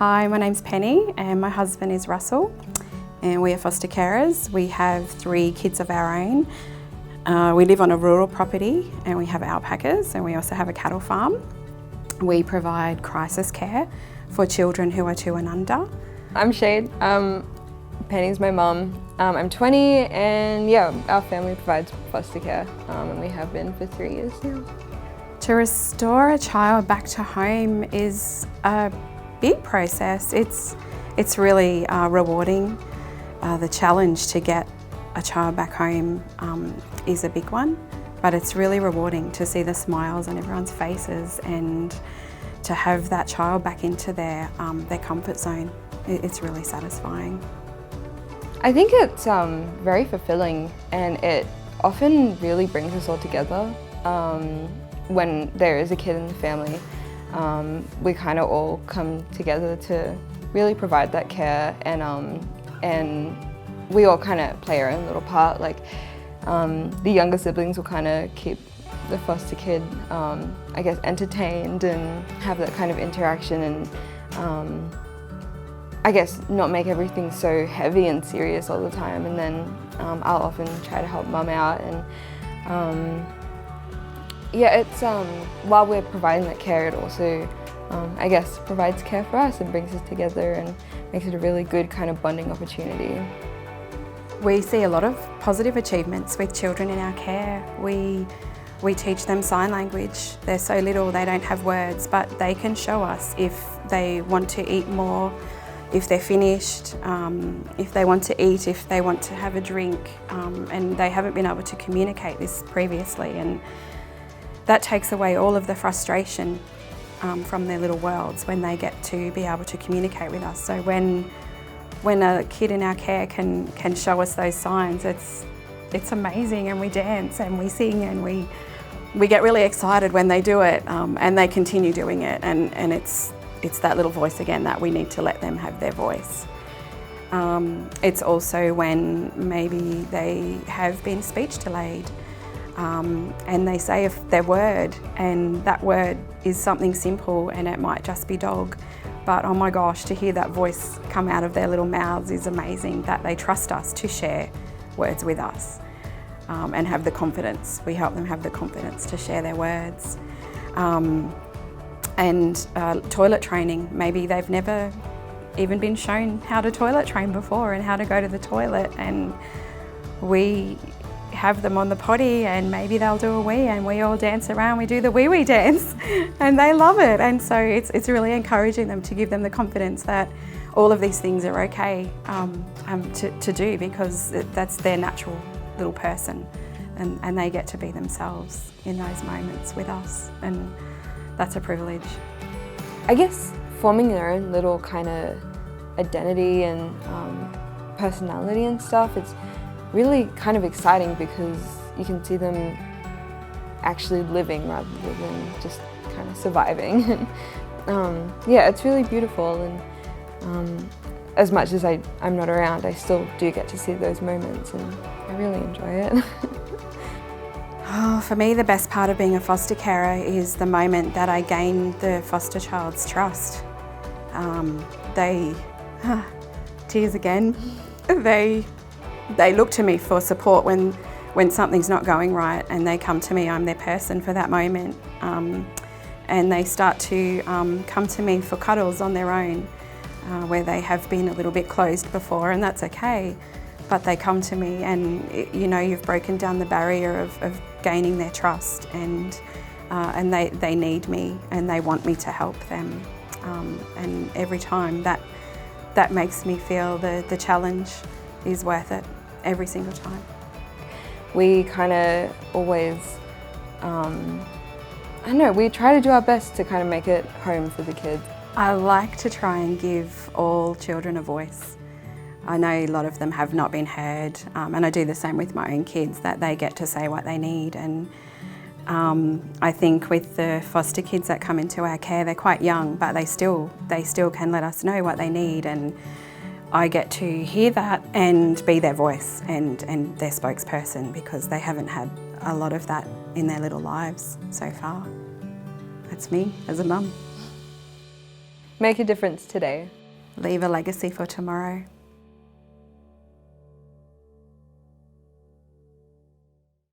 Hi, my name's Penny and my husband is Russell and we are foster carers. We have 3 kids of our own. We live on a rural property and we have alpacas and we also have a cattle farm. We provide crisis care for children who are 2 and under. I'm Shade. Penny's my mum. I'm 20 and yeah, our family provides foster care and we have been for 3 years now. To restore a child back to home is a big process. It's really rewarding. The challenge to get a child back home is a big one, but it's really rewarding to see the smiles on everyone's faces and to have that child back into their comfort zone. It's really satisfying. I think it's very fulfilling and it often really brings us all together. When there is a kid in the family, we kind of all come together to really provide that care and we all kind of play our own little part. Like the younger siblings will kind of keep the foster kid, I guess, entertained and have that kind of interaction and I guess not make everything so heavy and serious all the time. And then I'll often try to help mum out and yeah, it's while we're providing that care, it also, I guess, provides care for us and brings us together and makes it a really good kind of bonding opportunity. We see a lot of positive achievements with children in our care. We teach them sign language. They're so little, they don't have words, but they can show us if they want to eat more, if they're finished, if they want to eat, if they want to have a drink, and they haven't been able to communicate this previously. And that takes away all of the frustration from their little worlds when they get to be able to communicate with us. So when a kid in our care can show us those signs, it's amazing, and we dance and we sing and we get really excited when they do it, and they continue doing it, and it's that little voice again that we need to let them have their voice. It's also when maybe they have been speech delayed and they say their word, and that word is something simple and it might just be dog, but oh my gosh, to hear that voice come out of their little mouths is amazing, that they trust us to share words with us and have the confidence. We help them have the confidence to share their words. And toilet training, maybe they've never even been shown how to toilet train before and how to go to the toilet, and we have them on the potty and maybe they'll do a wee and we all dance around, we do the wee wee dance and they love it. And so it's really encouraging them, to give them the confidence that all of these things are okay to do, because that's their natural little person, and they get to be themselves in those moments with us, and that's a privilege. I guess forming their own little kind of identity and personality and stuff, it's really kind of exciting because you can see them actually living rather than just kind of surviving. Yeah, it's really beautiful, and as much as I'm not around, I still do get to see those moments and I really enjoy it. Oh, for me, the best part of being a foster carer is the moment that I gain the foster child's trust. Tears again. They look to me for support when something's not going right, and they come to me. I'm their person for that moment, and they start to come to me for cuddles on their own, where they have been a little bit closed before, and that's okay. But they come to me, and you know, you've broken down the barrier of gaining their trust, and they need me and they want me to help them, and every time that makes me feel the challenge is worth it, every single time. We kind of always, I don't know, we try to do our best to kind of make it home for the kids. I like to try and give all children a voice. I know a lot of them have not been heard, and I do the same with my own kids, that they get to say what they need. And I think with the foster kids that come into our care, they're quite young, but they still can let us know what they need, and I get to hear that and be their voice and their spokesperson, because they haven't had a lot of that in their little lives so far. That's me as a mum. Make a difference today. Leave a legacy for tomorrow.